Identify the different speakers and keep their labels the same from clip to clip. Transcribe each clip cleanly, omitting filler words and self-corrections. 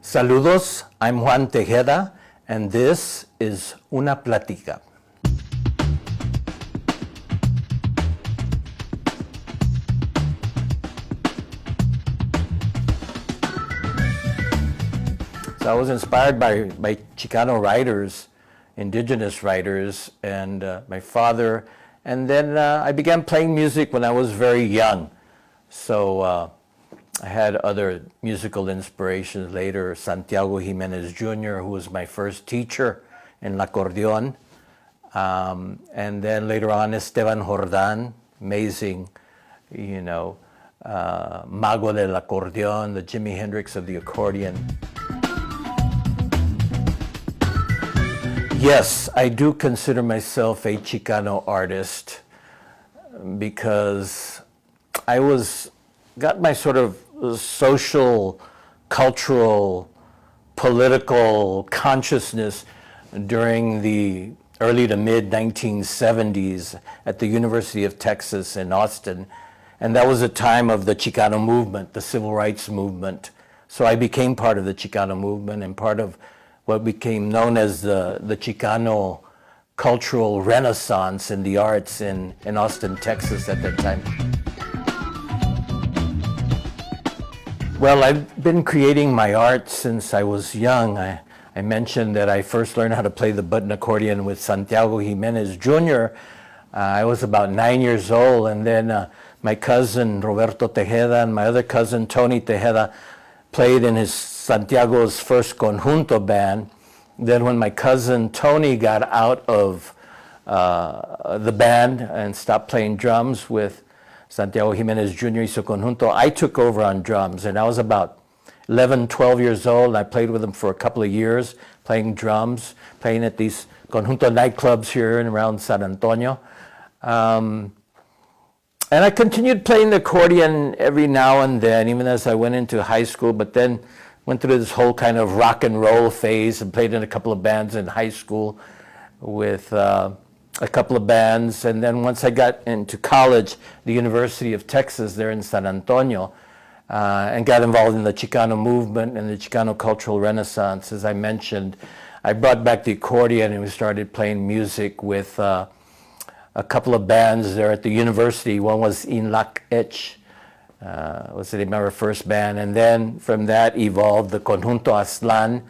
Speaker 1: Saludos, I'm Juan Tejeda, and this is Una Plática. So I was inspired by Chicano writers, indigenous writers, and my father. And then I began playing music when I was very young. So I had other musical inspirations later. Santiago Jimenez Jr., who was my first teacher in el acordeon. And then later on, Esteban Jordan, amazing, mago del acordeon, the Jimi Hendrix of the accordion. Yes, I do consider myself a Chicano artist because I got my sort of social, cultural, political consciousness during the early to mid 1970s at the University of Texas in Austin. And that was a time of the Chicano movement, the civil rights movement. So I became part of the Chicano movement and part of what became known as the Chicano cultural renaissance in the arts in Austin, Texas at that time. Well, I've been creating my art since I was young. I mentioned that I first learned how to play the button accordion with Santiago Jimenez Jr. I was about 9 years old, and then my cousin Roberto Tejeda and my other cousin Tony Tejeda played in his Santiago's first conjunto band. Then when my cousin Tony got out of the band and stopped playing drums with Santiago Jimenez Jr. hizo conjunto, I took over on drums, and I was about 11, 12 years old, and I played with him for a couple of years, playing drums, playing at these conjunto nightclubs here and around San Antonio. And I continued playing the accordion every now and then, even as I went into high school, but then went through this whole kind of rock and roll phase and played in a couple of bands in high school with a couple of bands. And then once I got into college, the University of Texas there in San Antonio, and got involved in the Chicano movement and the Chicano cultural renaissance. As I mentioned, I brought back the accordion and we started playing music with a couple of bands there at the university. One was Inlac Etch, was the name of our first band, and then from that evolved the Conjunto Aztlan,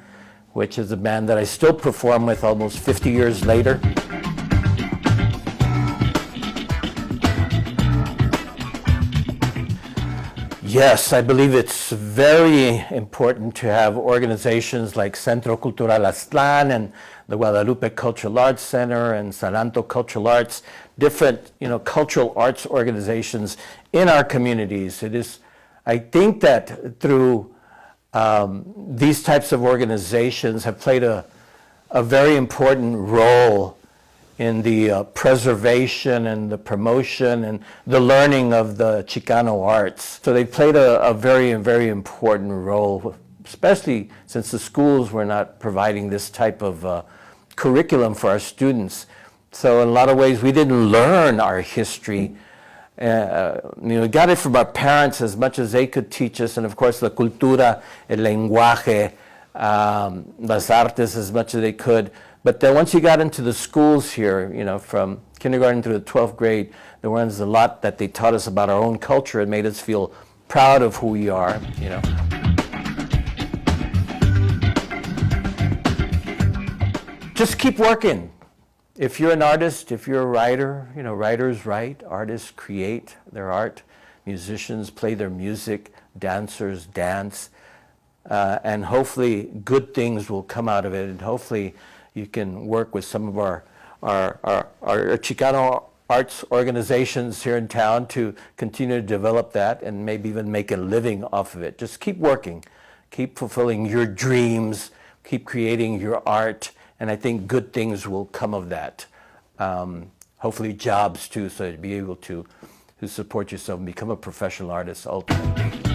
Speaker 1: which is a band that I still perform with almost 50 years later. Yes, I believe it's very important to have organizations like Centro Aztlan and the Guadalupe Cultural Arts Center and Saranto Cultural Arts, different cultural arts organizations in our communities. I think that through these types of organizations have played a very important role in the preservation and the promotion and the learning of the Chicano arts. So they played a very, very important role, especially since the schools were not providing this type of curriculum for our students. So in a lot of ways, we didn't learn our history. We got it from our parents as much as they could teach us, and of course the cultura, el lenguaje, las artes as much as they could. But then once you got into the schools here, from kindergarten through the 12th grade, there was a lot that they taught us about our own culture and made us feel proud of who we are, Just keep working. If you're an artist, if you're a writer, writers write, artists create their art, musicians play their music, dancers dance, and hopefully good things will come out of it, and hopefully you can work with some of our Chicano arts organizations here in town to continue to develop that and maybe even make a living off of it. Just keep working, keep fulfilling your dreams, keep creating your art, and I think good things will come of that. Hopefully jobs too, so to be able to support yourself and become a professional artist ultimately.